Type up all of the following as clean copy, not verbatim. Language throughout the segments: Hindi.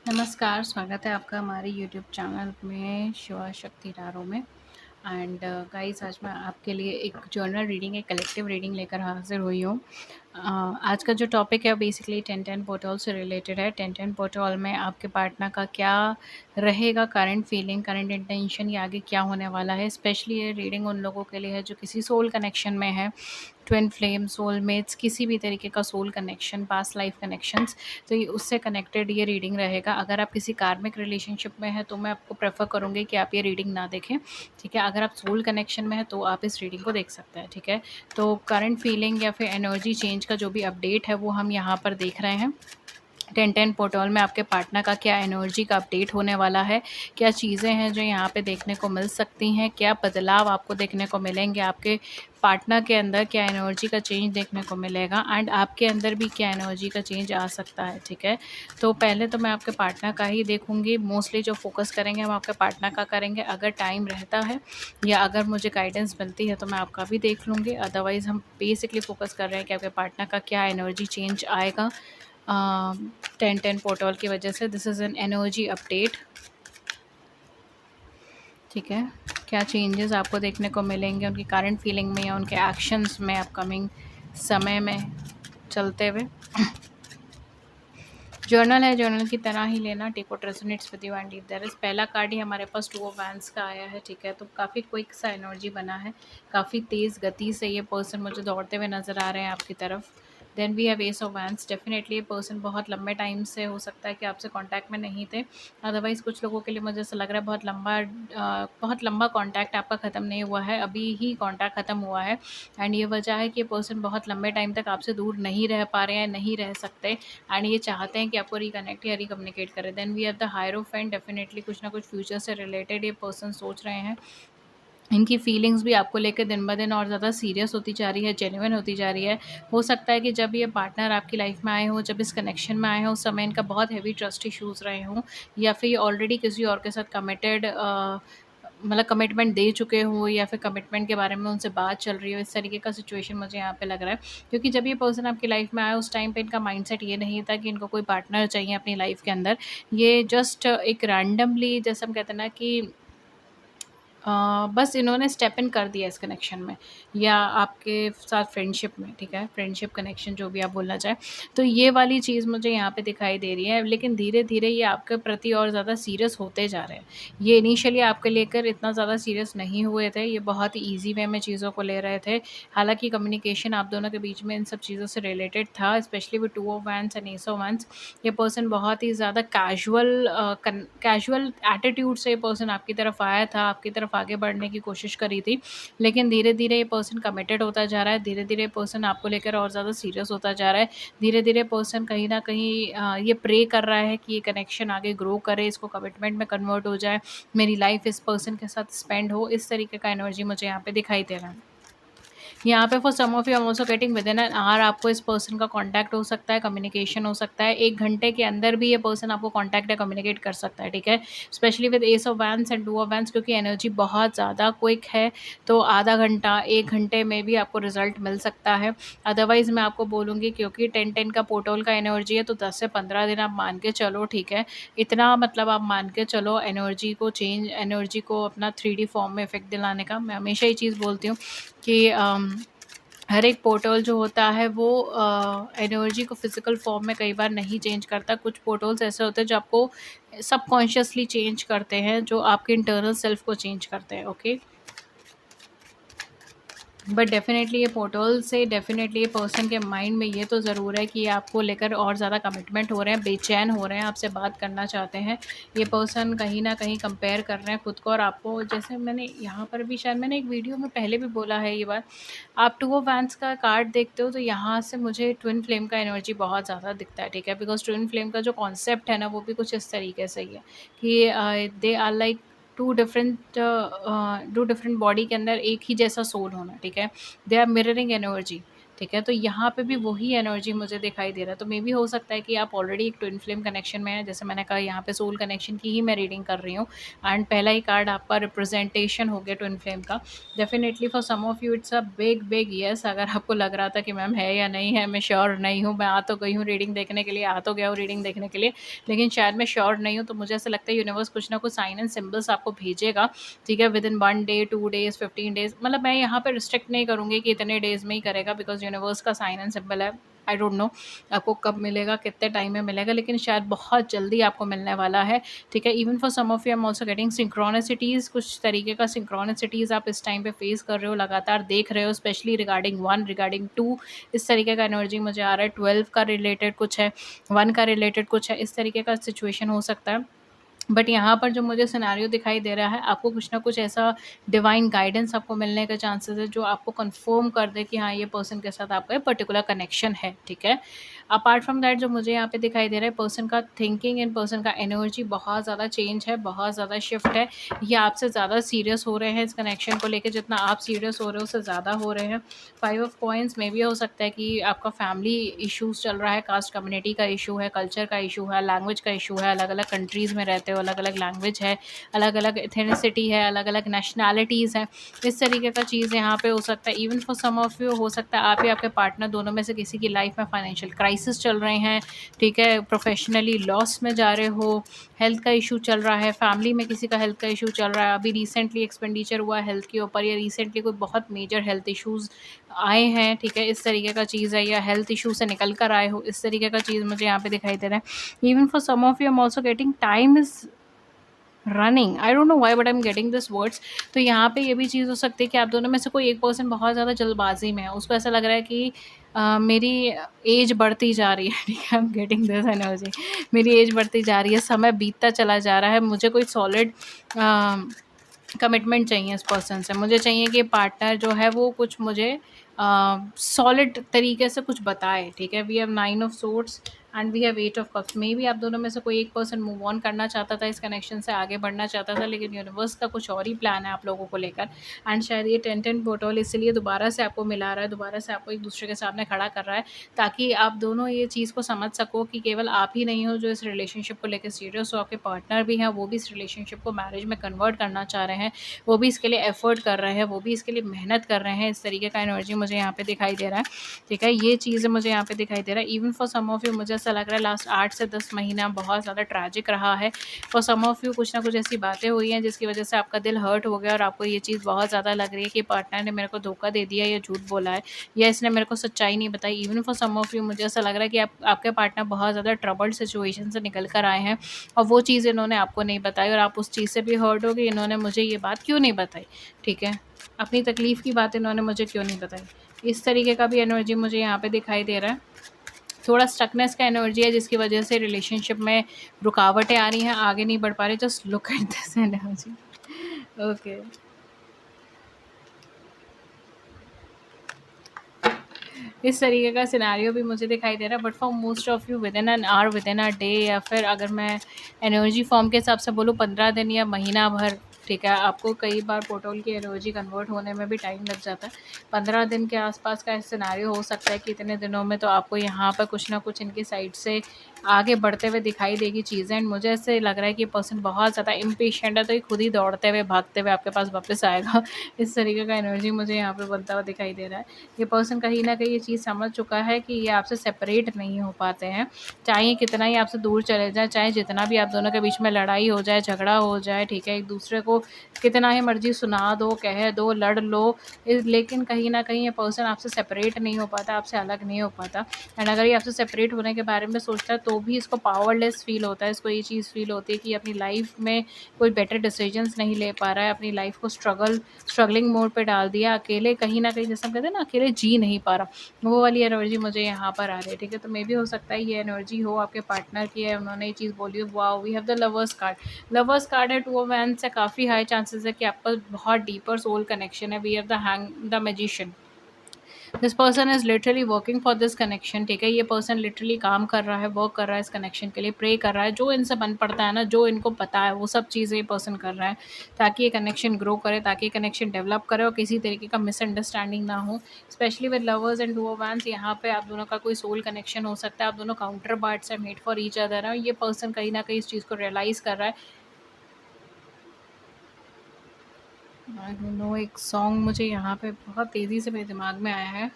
नमस्कार, स्वागत है आपका हमारे यूट्यूब चैनल में शिवा शक्ति टारो में। एंड गाइस, आज मैं आपके लिए एक जर्नल रीडिंग, एक कलेक्टिव रीडिंग लेकर हाजिर हुई हूँ। आज का जो टॉपिक है बेसिकली 10-10 पोर्टल से रिलेटेड है। 10-10 पोर्टल में आपके पार्टनर का क्या रहेगा, करंट फीलिंग, करंट इंटेंशन, या आगे क्या होने वाला है। स्पेशली ये रीडिंग उन लोगों के लिए है जो किसी सोल कनेक्शन में है, ट्विन फ्लेम, सोलमेट्स, किसी भी तरीके का soul connection, past life connections, तो ये उससे कनेक्टेड ये रीडिंग रहेगा। अगर आप किसी कार्मिक रिलेशनशिप में हैं तो मैं आपको प्रेफर करूँगी कि आप ये रीडिंग ना देखें, ठीक है। अगर आप सोल कनेक्शन में हैं तो आप इस रीडिंग को देख सकते हैं, ठीक है। तो करंट फीलिंग या फिर एनर्जी चेंज का जो भी अपडेट है वो हम यहाँ पर देख रहे हैं। 10-10 पोर्टल में आपके पार्टनर का क्या एनर्जी का अपडेट होने वाला है, क्या चीज़ें हैं जो यहाँ पे देखने को मिल सकती हैं, क्या बदलाव आपको देखने को मिलेंगे, आपके पार्टनर के अंदर क्या एनर्जी का चेंज देखने को मिलेगा, एंड आपके अंदर भी क्या एनर्जी का चेंज आ सकता है, ठीक है। तो पहले तो मैं आपके पार्टनर का ही देखूंगी। मोस्टली जो फोकस करेंगे हम आपके पार्टनर का करेंगे। अगर टाइम रहता है या अगर मुझे गाइडेंस मिलती है तो मैं आपका भी देख लूँगी। अदरवाइज़ हम बेसिकली फोकस कर रहे हैं कि आपके पार्टनर का क्या एनर्जी चेंज आएगा 10-10 पोर्टल की वजह से। This is an energy update, ठीक है। क्या चेंजेस आपको देखने को मिलेंगे उनकी करंट फीलिंग में या उनके एक्शंस में अपकमिंग समय में चलते हुए। जर्नल है, जर्नल की तरह ही लेना। Take what resonates with you and leave the rest. पहला कार्ड ही हमारे पास 2 ऑफ वैंड्स का आया है, ठीक है। तो काफ़ी क्विक सा एनर्जी बना है, काफ़ी तेज़ गति से ये पर्सन मुझे दौड़ते हुए नज़र आ रहे हैं आपकी तरफ। Then we have ace of wands. Definitely ये पर्सन बहुत लंबे टाइम से हो सकता है कि आपसे कांटेक्ट में नहीं थे। अदरवाइज़ कुछ लोगों के लिए मुझे ऐसा लग रहा है बहुत लंबा कांटेक्ट आपका ख़त्म नहीं हुआ है, अभी ही कांटेक्ट ख़त्म हुआ है। एंड ये वजह है कि ये पर्सन बहुत लंबे टाइम तक आपसे दूर नहीं रह पा रहे हैं, नहीं रह सकते, एंड ये चाहते हैं कि आपको रिकनेक्ट या रिकम्युनिकेट करें। Then we have the hierophant. Definitely कुछ ना कुछ फ्यूचर से रिलेटेड ये पर्सन सोच रहे हैं। इनकी फीलिंग्स भी आपको लेकर दिन ब दिन और ज़्यादा सीरियस होती जा रही है, जेन्युइन होती जा रही है। हो सकता है कि जब ये पार्टनर आपकी लाइफ में आए हों, जब इस कनेक्शन में आए हों, उस समय इनका बहुत हेवी ट्रस्ट इश्यूज़ रहे हों, या फिर ये ऑलरेडी किसी और के साथ कमिटेड मतलब कमिटमेंट दे चुके हों, या फिर कमिटमेंट के बारे में उनसे बात चल रही हो। इस तरीके का सिचुएशन मुझे यहाँ पे लग रहा है, क्योंकि जब ये पर्सन आपकी लाइफ में आया उस टाइम पे इनका माइंडसेट ये नहीं था कि इनको कोई पार्टनर चाहिए अपनी लाइफ के अंदर। ये जस्ट एक रैंडमली, जैसे हम कहते हैं ना कि बस इन्होंने स्टेप इन कर दिया इस कनेक्शन में या आपके साथ फ्रेंडशिप में, ठीक है। फ्रेंडशिप कनेक्शन जो भी आप बोलना चाहें, तो ये वाली चीज़ मुझे यहाँ पे दिखाई दे रही है। लेकिन धीरे धीरे ये आपके प्रति और ज़्यादा सीरियस होते जा रहे हैं। ये इनिशियली आपके लेकर इतना ज़्यादा सीरियस नहीं हुए थे, ये बहुत ही ईजी वे में चीज़ों को ले रहे थे। हालांकि कम्युनिकेशन आप दोनों के बीच में इन सब चीज़ों से रिलेटेड था, specially with 2 of wands and S of wands. ये पर्सन बहुत ही ज़्यादा कैजुअल एटीट्यूड से ये पर्सन आपकी तरफ आया था, आपकी तरफ आगे बढ़ने की कोशिश करी थी। लेकिन धीरे धीरे ये पर्सन कमिटेड होता जा रहा है, धीरे धीरे पर्सन आपको लेकर और ज़्यादा सीरियस होता जा रहा है। धीरे धीरे पर्सन कहीं ना कहीं ये प्रे कर रहा है कि ये कनेक्शन आगे ग्रो करे, इसको कमिटमेंट में कन्वर्ट हो जाए, मेरी लाइफ इस पर्सन के साथ स्पेंड हो। इस तरीके का एनर्जी मुझे यहाँ पे दिखाई दे रहा है। यहाँ पे for some of you I am also getting within an hour आपको इस पर्सन का कांटेक्ट हो सकता है, कम्युनिकेशन हो सकता है। 1 घंटे के अंदर भी ये पर्सन आपको कांटेक्ट या कम्युनिकेट कर सकता है, ठीक है। Specially with S of wands and 2 of wands, क्योंकि एनर्जी बहुत ज़्यादा क्विक है, तो आधा घंटा, 1 घंटे में भी आपको रिजल्ट मिल सकता है। अदरवाइज़ मैं आपको बोलूँगी, क्योंकि 10-10 का पोर्टल का एनर्जी है, तो 10 से 15 दिन आप मान के चलो, ठीक है। इतना मतलब आप मान के चलो एनर्जी को अपना 3D फॉर्म में इफ़ेक्ट दिलाने का। मैं हमेशा ये चीज़ बोलती हूँ कि हर एक पोर्टल जो होता है वो एनर्जी को फिज़िकल फॉर्म में कई बार नहीं चेंज करता। कुछ पोर्टल्स ऐसे होते हैं जो आपको सबकॉन्शियसली चेंज करते हैं, जो आपके इंटरनल सेल्फ को चेंज करते हैं, ओके। बट डेफ़िनेटली ये पोर्टल से डेफ़िनेटली ये पर्सन के माइंड में ये तो ज़रूर है कि ये आपको लेकर और ज़्यादा कमिटमेंट हो रहे हैं, बेचैन हो रहे हैं, आपसे बात करना चाहते हैं। ये पर्सन कहीं न कहीं कंपेयर कर रहे हैं खुद को और आपको। जैसे मैंने यहाँ पर भी शायद मैंने एक वीडियो में पहले भी बोला है ये बात। आप 2 ऑफ वैंड्स का कार्ड देखते हो तो यहाँ से मुझे ट्विन फ्लेम का एनर्जी बहुत ज़्यादा दिखता है, ठीक है। बिकॉज़ ट्विन फ्लेम का जो कॉन्सेप्ट है ना, वो भी कुछ इस तरीके से ही है कि they are like two different body के अंदर एक ही जैसा सोल होना, ठीक है। दे आर मिररिंग एनर्जी, ठीक है? तो यहाँ पे भी वही एनर्जी मुझे दिखाई दे रहा है, तो मे बी हो सकता है कि आप ऑलरेडी एक ट्विन फ्लेम कनेक्शन में हैं, जैसे मैंने कहा यहाँ पे सोल कनेक्शन की ही मैं रीडिंग कर रही हूँ एंड पहला ही कार्ड आपका रिप्रेजेंटेशन हो गया ट्विन फ्लेम का। Definitely for some of you it's a big big yes. अगर आपको लग रहा था कि मैम है या नहीं है, मैं श्योर नहीं हूँ, मैं आ तो गई हूँ रीडिंग देखने के लिए, आ तो गया हूँ रीडिंग देखने के लिए, लेकिन शायद मैं श्योर नहीं हूँ, तो मुझे ऐसा लगता है यूनिवर्स कुछ ना कुछ साइन एंड सिंबल्स आपको भेजेगा, ठीक है, with in 1 day 2 days 15 days. मतलब मैं यहाँ पे रिस्ट्रिक्ट नहीं करूँगी कि इतने डेज में ही करेगा, बिकॉज यूनिवर्स का साइन एंड सिंबल है। आई डोंट नो आपको कब मिलेगा, कितने टाइम में मिलेगा, लेकिन शायद बहुत जल्दी आपको मिलने वाला है, ठीक है। Even for some of you I am also getting synchronicities, कुछ तरीके का सिंक्रोनिसिटीज़ आप इस टाइम पे फेस कर रहे हो, लगातार देख रहे हो, स्पेशली रिगार्डिंग 1 रिगार्डिंग 2, इस तरीके का एनर्जी मुझे आ रहा है। 12 का रिलेटेड कुछ है, 1 का रिलेटेड कुछ है, इस तरीके का सिचुएशन हो सकता है। बट यहाँ पर जो मुझे सिनेरियो दिखाई दे रहा है, आपको कुछ ना कुछ ऐसा डिवाइन गाइडेंस आपको मिलने का चांसेस है, जो आपको कंफर्म कर दे कि हाँ, ये पर्सन के साथ आपका एक पर्टिकुलर कनेक्शन है, ठीक है। अपार्ट फ्रॉम दैट जो मुझे यहाँ पे दिखाई दे रहा है, पर्सन का थिंकिंग एंड पर्सन का एनर्जी बहुत ज़्यादा चेंज है, बहुत ज़्यादा शिफ्ट है। ये आपसे ज़्यादा सीरियस हो रहे हैं इस कनेक्शन को लेकर, जितना आप सीरियस हो रहे हो उससे ज़्यादा हो रहे हैं। 5 ऑफ कॉइन्स में भी हो सकता है कि आपका फैमिली इश्यूज़ चल रहा है, कास्ट कम्युनिटी का इशू है, कल्चर का इशू है, लैंग्वेज का इशू है, अलग अलग कंट्रीज़ में रहते हो, अलग अलग लैंग्वेज है, अलग अलग एथेनिसिटी है, अलग अलग नेशनैलिटीज़ हैं, इस तरीके का चीज़ यहाँ पे हो सकता है। Even for some of you हो सकता है आप या आपके पार्टनर दोनों में से किसी की लाइफ में फाइनेंशियल क्राइसिस चल रहे हैं, ठीक है, प्रोफेशनली लॉस में जा रहे हो, हेल्थ का इशू चल रहा है, फैमिली में किसी का हेल्थ का इशू चल रहा है, अभी रिसेंटली एक्सपेंडिचर हुआ है हेल्थ के ऊपर, या रिसेंटली कोई बहुत मेजर हेल्थ इश्यूज़ आए हैं, ठीक है, इस तरीके का चीज़ है, या हेल्थ इशू से निकल कर आए हो, इस तरीके का चीज़ मुझे यहाँ पे दिखाई दे रहा है। Even for some of you I am also getting time is running, I don't know why but I am getting this words. तो यहाँ पे ये भी चीज़ हो सकती है कि आप दोनों में से कोई एक पर्सन बहुत ज़्यादा जल्दबाजी में है, उसको ऐसा लग रहा है कि मेरी एज बढ़ती जा रही है, ठीक है, आई एम गेटिंग दिस एनर्जी, मेरी एज बढ़ती जा रही है, समय बीतता चला जा रहा है, मुझे कोई सॉलिड कमिटमेंट चाहिए इस पर्सन से, मुझे चाहिए कि पार्टनर जो है वो कुछ मुझे सॉलिड तरीके से कुछ बताए, ठीक है। We have 9 of swords and we have 8 of cups. Maybe आप दोनों में से कोई एक पर्सन मूव ऑन करना चाहता था, इस कनेक्शन से आगे बढ़ना चाहता था, लेकिन यूनिवर्स का कुछ और ही प्लान है आप लोगों को लेकर, एंड शायद ये 10-10 पोर्टल इसलिए दोबारा से आपको मिला रहा है, दोबारा से आपको एक दूसरे के सामने खड़ा कर रहा है, ताकि आप दोनों ये चीज़ को समझ सको कि केवल आप ही नहीं हो जो इस रिलेशनशिप को लेकर सीरियस हो, आपके पार्टनर भी हैं, वो भी इस रिलेशनशिप को मैरिज में कन्वर्ट करना चाह रहे हैं, वो भी इसके लिए एफर्ट कर रहे हैं, वो भी इसके लिए मेहनत कर रहे हैं, इस तरीके का एनर्जी मुझे यहाँ पे दिखाई दे रहा है, ठीक है। ये चीज़ मुझे यहाँ पे दिखाई दे रहा है। Even for some of you मुझे ऐसा लग रहा है लास्ट 8 से 10 महीना बहुत ज़्यादा ट्रैजिक रहा है। फॉर सम ऑफ यू कुछ ना कुछ ऐसी बातें हुई हैं जिसकी वजह से आपका दिल हर्ट हो गया, और आपको ये चीज़ बहुत ज़्यादा लग रही है कि पार्टनर ने मेरे को धोखा दे दिया, या झूठ बोला है, या इसने मेरे को सच्चाई नहीं बताई। Even for some of you मुझे ऐसा लग रहा है कि आपके पार्टनर बहुत ज़्यादा ट्रबल्ड सिचुएशन से निकल कर आए हैं, और वो चीज़ इन्होंने आपको नहीं बताई, और आप उस चीज़ से भी हर्ट हो कि इन्होंने मुझे ये बात क्यों नहीं बताई, ठीक है, अपनी तकलीफ़ की बात इन्होंने मुझे क्यों नहीं बताई। इस तरीके का भी एनर्जी मुझे यहाँ पे दिखाई दे रहा है। थोड़ा स्टकनेस का एनर्जी है, जिसकी वजह से रिलेशनशिप में रुकावटें आ रही हैं, आगे नहीं बढ़ पा रहे। Just look at this energy, okay. इस तरीके का सिनेरियो भी मुझे दिखाई दे रहा है, but for most of you with in an our, with in a day, या फिर अगर मैं एनर्जी फॉर्म के हिसाब से बोलूँ 15 दिन या महीना भर, ठीक है। आपको कई बार पोर्टल की एनर्जी कन्वर्ट होने में भी टाइम लग जाता है। 15 दिन के आसपास का सिनेरियो हो सकता है कि इतने दिनों में तो आपको यहाँ पर कुछ ना कुछ इनकी साइड से आगे बढ़ते हुए दिखाई देगी चीज़ें, एंड मुझे ऐसे लग रहा है कि पर्सन बहुत ज़्यादा इम्पेशेंट है, तो ये खुद ही दौड़ते हुए भागते हुए आपके पास वापस आएगा। इस तरीके का एनर्जी मुझे यहाँ पे बनता हुआ दिखाई दे रहा है। ये पर्सन कहीं न कहीं ये चीज़ समझ चुका है कि ये आपसे सेपरेट नहीं हो पाते हैं। चाहे ये कितना ही आपसे दूर चले जाएँ, चाहे जितना भी आप दोनों के बीच में लड़ाई हो जाए, झगड़ा हो जाए, ठीक है, एक-दूसरे को कितना ही मर्ज़ी सुना दो, कह दो, लड़ लो, लेकिन कहीं न कहीं ये पर्सन आपसे सेपरेट नहीं हो पाता, आपसे अलग नहीं हो पाता। एंड अगर ये आपसे सेपरेट होने के बारे में सोचता है, तो भी इसको पावरलेस फ़ील होता है। इसको ये चीज़ फ़ील होती है कि अपनी लाइफ़ में कोई बेटर डिसीजंस नहीं ले पा रहा है, अपनी लाइफ़ को स्ट्रगलिंग मोड पे डाल दिया, अकेले कहीं न कहीं, जैसे हम कहते हैं ना, अकेले जी नहीं पा रहा, वो वाली एनर्जी मुझे यहाँ पर आ रही है, ठीक है। तो मे बी हो सकता है ये एनर्जी हो आपके पार्टनर की है, उन्होंने ये चीज़ बोली हो। Wow, we have the lovers card, lovers card है, 2 ऑफ वैंड्स है, काफ़ी हाई चांसेस है कि आपका बहुत डीपर सोल कनेक्शन है। We have the magician, this person is literally working for this connection, ठीक है। ये पर्सन लिटरली काम कर रहा है, वर्क कर रहा है इस कनेक्शन के लिए, प्रे कर रहा है, जो इनसे बन पड़ता है ना, जो इनको पता है वो सब चीज़ें ये पर्सन कर रहा है ताकि ये कनेक्शन ग्रो करे, ताकि ये कनेक्शन डेवलप करे और किसी तरीके का मिसअंडरस्टैंडिंग ना हो। Specially with lovers and Duo vans, यहाँ पे आप दोनों का कोई सोल कनेक्शन हो सकता है, आप दोनों काउंटर पार्ट्स हैं, मेड फॉर ईच अदर है। ये पर्सन कहीं ना कहीं इस चीज़ को रियलाइज़ कर रहा है। आई डोंट नो, एक सॉन्ग मुझे यहाँ पे बहुत तेज़ी से मेरे दिमाग में आया है,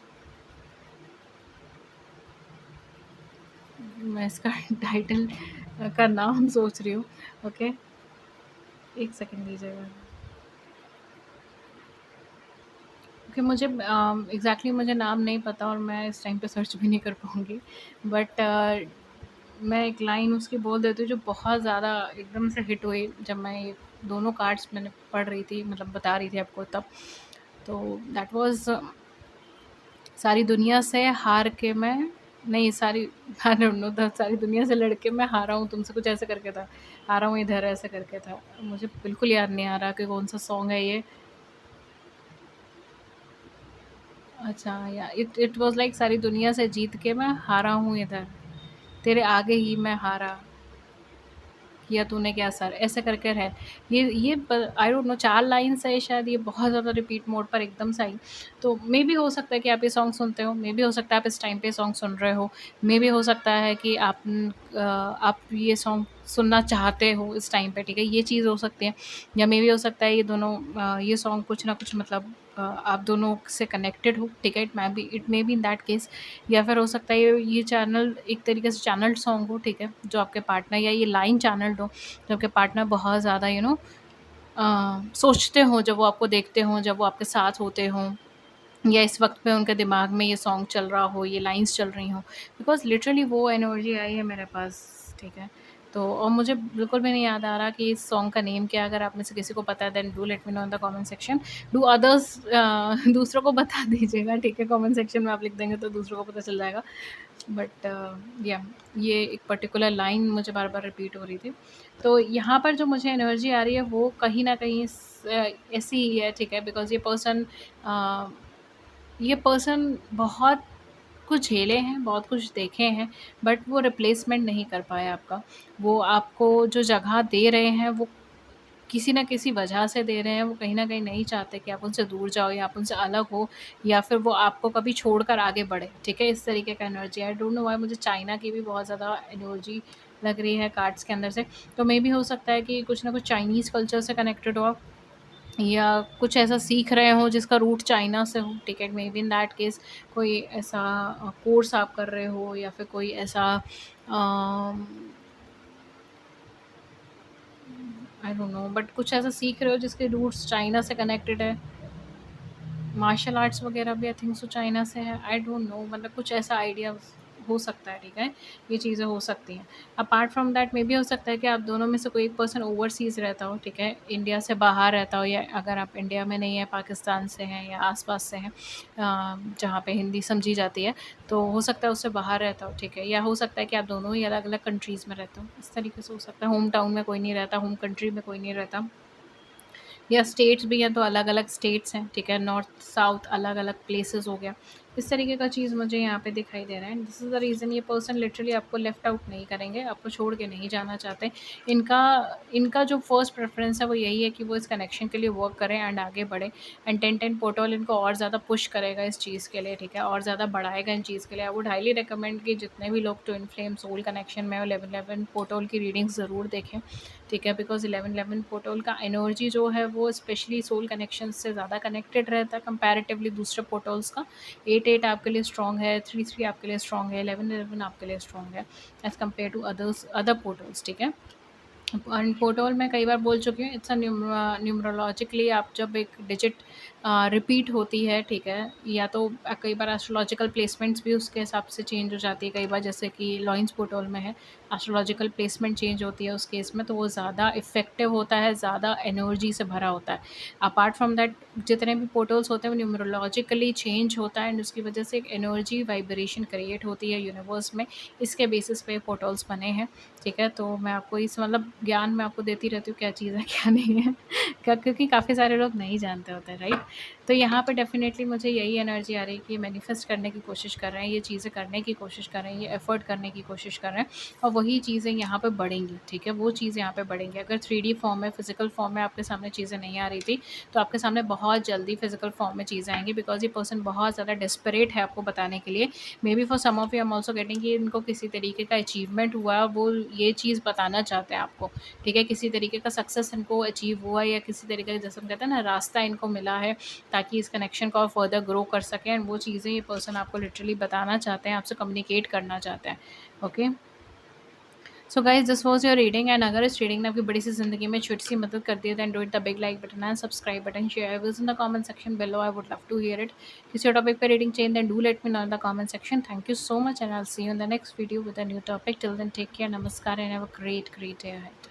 मैं इसका टाइटल का नाम सोच रही हूँ। ओके, एक सेकंड दीजिएगा। ओके, मुझे एग्जैक्टली मुझे नाम नहीं पता और मैं इस टाइम पे सर्च भी नहीं कर पाऊँगी, बट मैं एक लाइन उसकी बोल देती हूँ जो बहुत ज़्यादा एकदम से हिट हुई जब मैं ये दोनों कार्ड्स मैंने पढ़ रही थी, मतलब बता रही थी आपको तब। तो दैट वाज, सारी दुनिया से हार के मैं, नहीं सारी, आई डोंट नो द, सारी दुनिया से लड़के मैं हारा हूँ तुमसे, कुछ ऐसे करके था, हारा हूँ इधर ऐसे करके था। मुझे बिल्कुल याद नहीं आ रहा कि कौन सा सॉन्ग है ये। अच्छा, या इट इट वाज लाइक, सारी दुनिया से जीत के मैं हारा हूँ इधर, तेरे आगे ही मैं हारा, किया तूने क्या सर, ऐसे करके है। ये आई डोंट नो, 4 लाइन्स है शायद, ये बहुत ज़्यादा रिपीट मोड पर एकदम से आई। तो मे बी हो सकता है कि आप ये सॉन्ग सुनते हो, मे बी हो सकता है आप इस टाइम पे सॉन्ग सुन रहे हो, मे बी हो सकता है कि आप ये सॉन्ग सुनना चाहते हो इस टाइम पे, ठीक है, ये चीज़ हो सकती है। या मे बी हो सकता है ये दोनों ये सॉन्ग कुछ ना कुछ मतलब आप दोनों से कनेक्टेड हो, ठीक है, it may be in that case. या फिर हो सकता है ये चैनल एक तरीके से चैनल्ड सॉन्ग हो, ठीक है, जो आपके पार्टनर, या ये लाइन चैनल्ड हो, जो आपके पार्टनर बहुत ज़्यादा सोचते हों जब वो आपको देखते हों, जब वो आपके साथ होते हों, या इस वक्त पे उनके दिमाग में ये सॉन्ग चल रहा हो, ये लाइंस चल रही हों, बिकॉज लिटरली वो एनर्जी आई है मेरे पास, ठीक है। तो और मुझे बिल्कुल भी नहीं याद आ रहा कि इस सॉन्ग का नेम क्या है। अगर आप में से किसी को पता है then do let me know in the comment section. Do others, दूसरों को बता दीजिएगा, ठीक है, कमेंट सेक्शन में आप लिख देंगे तो दूसरों को पता चल जाएगा। बट या ये एक पर्टिकुलर लाइन मुझे बार बार रिपीट हो रही थी। तो यहाँ पर जो मुझे एनर्जी आ रही है वो कहीं ना कहीं ऐसी ही है, ठीक है, बिकॉज ये पर्सन बहुत कुछ झेले हैं, बहुत कुछ देखे हैं, बट वो रिप्लेसमेंट नहीं कर पाए आपका। वो आपको जो जगह दे रहे हैं वो किसी न किसी वजह से दे रहे हैं, वो कहीं न कहीं नहीं चाहते कि आप उनसे दूर जाओ या आप उनसे अलग हो, या फिर वो आपको कभी छोड़कर आगे बढ़े, ठीक है? इस तरीके का energy, I don't know why मुझे चाइना की भी बहुत ज़्यादा एनर्जी लग रही है कार्ड्स के अंदर से। तो मे बी हो सकता है कि कुछ ना कुछ चाइनीज़ कल्चर से कनेक्टेड हो आप, या कुछ ऐसा सीख रहे हो जिसका रूट चाइना से हो, ठीक है? May be in that case कोई ऐसा कोर्स आप कर रहे हो, या फिर कोई ऐसा अम, आई डोंट नो, बट कुछ ऐसा सीख रहे हो जिसके रूट्स चाइना से कनेक्टेड है। मार्शल आर्ट्स वगैरह भी आई थिंक सो चाइना से है, आई डोंट नो, मतलब कुछ ऐसा आइडिया हो सकता है, ठीक है, ये चीज़ें हो सकती हैं। Apart from that may be हो सकता है कि आप दोनों में से कोई एक पर्सन ओवरसीज़ रहता हो, ठीक है, इंडिया से बाहर रहता हो, या अगर आप इंडिया में नहीं है, पाकिस्तान से हैं या आसपास से हैं, जहाँ पे हिंदी समझी जाती है, तो हो सकता है उससे बाहर रहता हो, ठीक है, या हो सकता है कि आप दोनों ही अलग अलग कंट्रीज़ में रहते हो, इस तरीके से हो सकता है। होम टाउन में कोई नहीं रहता, होम कंट्री में कोई नहीं रहता, या स्टेट्स भी हैं तो अलग अलग स्टेट्स हैं, ठीक है, नॉर्थ साउथ अलग अलग प्लेसेस हो गया, इस तरीके का चीज़ मुझे यहाँ पे दिखाई दे रहा है। दिस इज़ द रीज़न ये पर्सन लिटरली आपको लेफ्ट आउट नहीं करेंगे, आपको छोड़ के नहीं जाना चाहते। इनका इनका जो फर्स्ट प्रेफरेंस है वो यही है कि वो इस कनेक्शन के लिए वर्क करें एंड आगे बढ़े, एंड 10-10 पोर्टल इनको और ज़्यादा पुश करेगा इस चीज़ के लिए, ठीक है, और ज़्यादा बढ़ाएगा इन चीज़ के लिए। आई वुड हाईली रिकमेंड कि जितने भी लोग ट्विन फ्लेम सोल कनेक्शन में 11-11 पोर्टल की रीडिंग ज़रूर देखें, ठीक है, बिकॉज 11-11 पोर्टल का एनर्जी जो है वो स्पेशली सोल कनेक्शन से ज़्यादा कनेक्टेड रहता है कंपैरेटिवली दूसरे पोर्टल्स का। 8-8 आपके लिए स्ट्रॉन्ग है, 3-3 आपके लिए स्ट्रॉन्ग है, 11-11 आपके लिए स्ट्रॉन्ग है as compare to other portals, ठीक है। एंड पोर्टल मैं कई बार बोल चुकी हूँ, इट्स अ न्यूमरोलॉजिकली आप जब एक डिजिट रिपीट होती है, ठीक है, या तो कई बार एस्ट्रोलॉजिकल प्लेसमेंट्स भी उसके हिसाब से चेंज हो जाती है कई बार, जैसे कि लॉइंस पोर्टल में है, एस्ट्रोलॉजिकल प्लेसमेंट चेंज होती है उस केस में, तो वो ज़्यादा इफेक्टिव होता है, ज़्यादा एनर्जी से भरा होता है। अपार्ट फ्रॉम दैट जितने भी पोर्टल्स होते हैं वो न्यूमरोलॉजिकली चेंज होता है, एंड उसकी वजह से एक एनर्जी वाइब्रेशन क्रिएट होती है यूनिवर्स में, इसके बेसिस पे पोर्टल्स बने हैं, ठीक है। तो मैं आपको इस मतलब ज्ञान मैं आपको देती रहती हूँ क्या चीज़ है क्या नहीं है क्योंकि काफ़ी सारे लोग नहीं जानते होते हैं, राइट? तो यहाँ पे डेफिनेटली मुझे यही एनर्जी आ रही है कि मैनिफेस्ट करने की कोशिश कर रहे हैं, ये चीज़ें करने की कोशिश कर रहे हैं, ये एफर्ट करने की कोशिश कर रहे हैं और वही चीज़ें यहाँ पे बढ़ेंगी, ठीक है? वो चीज़ यहाँ पे बढ़ेंगी। अगर 3D फॉर्म में, फिजिकल फॉर्म में आपके सामने चीज़ें नहीं आ रही थी, तो आपके सामने बहुत जल्दी फिजिकल फॉर्म में चीज़ें आएंगी, बिकॉज ये पर्सन बहुत ज़्यादा डेस्परेट है आपको बताने के लिए। Maybe for some of you I am also getting कि इनको किसी तरीके का अचीवमेंट हुआ है, वो ये चीज़ बताना चाहते हैं आपको, ठीक है? किसी तरीके का सक्सेस इनको अचीव हुआ है या किसी तरीके का, जैसे हम कहते हैं ना, रास्ता इनको मिला है ताकि इस कनेक्शन को और फर्दर ग्रो कर सकें। एंड वो चीज़ें ये पर्सन आपको लिटरली बताना चाहते हैं, आपसे कम्युनिकेट करना चाहते हैं। Okay, so guys, this was your reading. And अगर इस रीडिंग ने आपकी बड़ी सी जिंदगी में छोटी सी मदद कर दी है, then do it the big like button and subscribe button, share views in the comment section below, I would love to hear it. किसी टॉपिक पे रीडिंग चाहिए, then do let me know in the comment section. Thank you so much and I will see you in the next video with a new topic. Till then take care, नमस्कार and have a great day ahead.